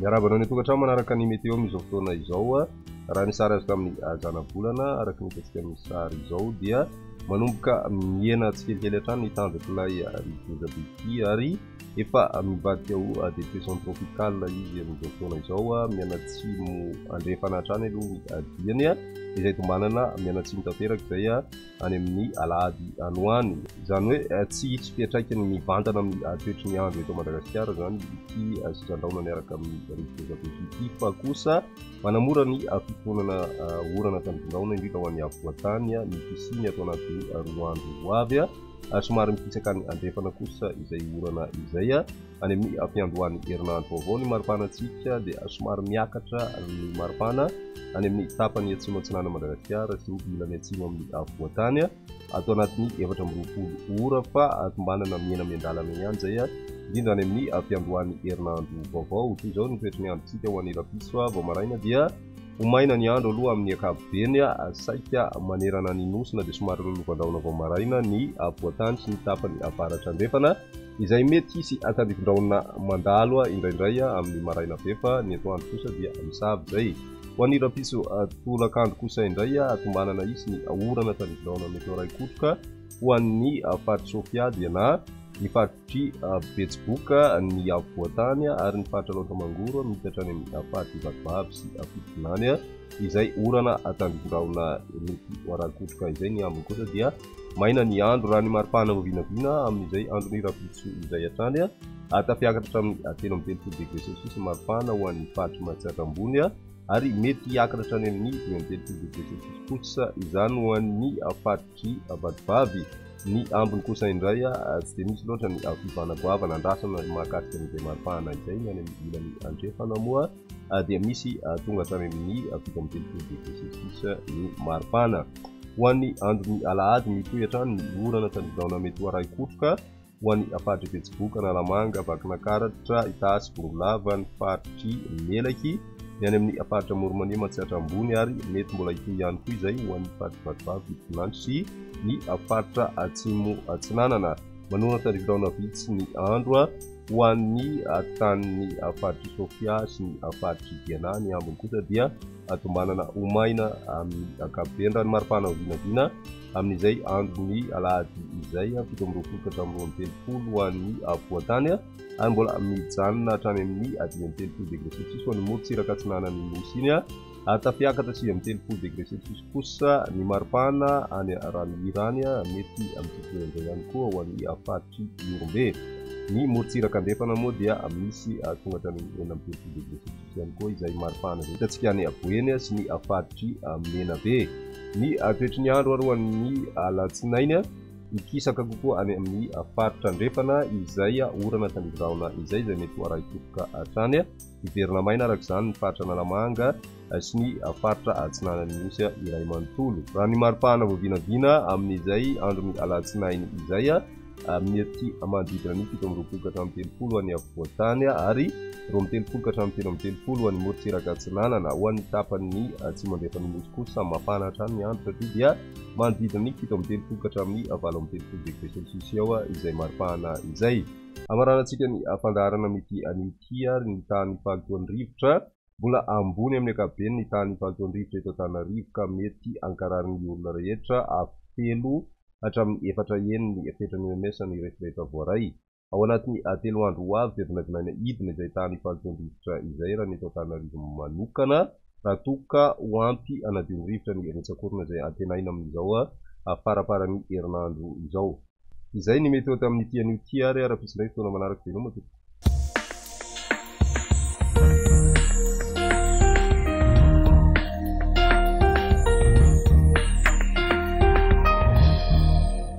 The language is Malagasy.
Miarabana ny tokantrano manaraka ny météo amin'izao fotoana izao raha ny sary azo tamin'ny zana-bolana araka ny hitantsika amin'ny sary izao dia manomboka miena tsikelikely hatrany ny tanjatr'ilay rivotra ity ary efa mivadika ho dépression tropicale izy amin'izao fotoana izao mianatsimo andrefana hatrany aloha ny diany izay tombanana mianatsimo tanteraka izay any amin'ny alahady anoany izany hoe tsy fiantraikany mivantana amin'ny toetry ny andro eto Madagasikara zany ity sitrandraona miaraka amin'ny rivotra ity fa kosa manamora ny fitonana orana tandrondraona indrindra ho an'ny afovoantany ny pisiny atao anaty roa andro ho avy somary mipitsaka ny andrefana kosa izay orana izay any amin'ny fiandohan'ny herinandro avao ny maripanantsika dia somary miakatra ny maripana any amin'ny tapany atsimo antsinana Madagasikara sy ny ilany atsimo amin'ny afovoantany atao anatin'ny 420 ora fa tombanana miena miandalana ihany zay indrindra any amin'ny fiandohan'ny herinandro vaovao toy izao ny toetry ny androntsika ho an'ny rapiso vao maraina dia omaina ny andro aloha amin'ny ankapobeny saika manerana ny nosina dia somary lolovan-drahona vao maraina ny afovoantany sy ny tapany avaratra andrefana izay mety hisy tandrivindraona mandalo indraindray amin'ny maraina be fa ny atoandro kosa dia misavy zay ho an'ny rapiso tolakandro kosa indray tombanana isy ny orana tandrivindraona mety ray kotroka ho an'ny faritry Sofia dia na ny faritry Betsiboka ny afovoantany ary ny faritra Laotra Mangoro mitatra any amin'ny faritry Vatovavy sy Fitonany izay orana tandrivindraona mety ray kotroka izay ny ambiny kosa dia maina ny andro raha ny maripana vinavina amin'izay andron'ny rapiso izay hatrany tafiakatra amin'ny 13 degré celsius maripana ho an'ny faritry Matsatra ambony ary mety hiakatra hatrany amin'ny 13 degré celsius kosa izany ho an'ny faritry Vatovavy ny ambiny kosa indray tsy dia misy loatra ny fivanagoavana andrasana mahakasika n'izay maripana izay ny any amin'ny ilany andrefana moa dia misy tonga hatrany amin'ny 17 degré celsius ny maripana ho an'ny andron'ny alahady mitohy hatrany ny orana tandrivindraona mety ho ray kotroka ho an'ny faritry Betsiboka Analamanga Vakinankaratra Itasy Bongolava ny faritry Melaky ny any amin'ny faritra Moromania Matsatra ambony ary mety mbola hitohy ihany koa izay ho an'ny faritry Vatovavy Fitonany sy ny faritra atsimo atsinanana manona tandrivindraona vitsy ny andro ho an'ny tanin'ny faritry Sofia sy ny faritry Diana ny ambiny kosa dia tombanana omaina amin'ny ankapobeny raha ny maripana vinavina amin'izay andron'ny alahady izay 17 ho an'ny afovoantany ary mbola mijanona hatrany amin'ny 13 degré celsius ho an'ny morotsiraka atsinanany nosy iny tafiakatra 30 degré celsius kosa ny maripana any ranon'irany mety amin'izay ihany koa ho an'ny faritry Iorombe ny morotsiraka andrefana moa dia misy tonga hatrany 19 degré celsius ihany koa izay maripana zay hitantsika any Boeny sy ny faritry Menabe ny toetry ny andro aroan'ny alatsinainy mikisaka kokoa any amin'ny faritra andrefana izay orana tandrivindraona izay mety ho ray kotroka hatrany iverina maina araka izany ny faritra Analamanga sy ny faritra atsinanany nosy iray manontolo raha ny maripana voavinavina amin'izay andron'ny alatsinainy izay mety manodidina ny 17 any afovoantany ary 13 any morotsiraka atsinanana ho an'ny tapany atsimo andrefana nosy kosa mafana hatrany ny andro satria dia manodidina ny 17 degré celsius eo izay maripana izay amaranantsika ny fandaharana mety an'ity ary ny tany falotoan'ny rivotra mbola ambony amin'ny ankapobeny ny tany falotoan'ny rivotra eto Antananarivo ka mety ankarariny olona rehetra telo hatramin'ny 4 heny ny fetrany memesa ny rehetrarehetra voaray ao anatin'ny 3 andro ho avy dia vinavinaina idina izay tany falotoan'ny rivotra izay raha ny eto Antananarivo manokana raha toka ho ampy anadion'ny rivotra ny retsakorona izay antenaina amin'izao faraparan'ny herinandro izao izay ny mety ho tamin'ity an'io ty ary ara-pisindray fotoana manaraka dia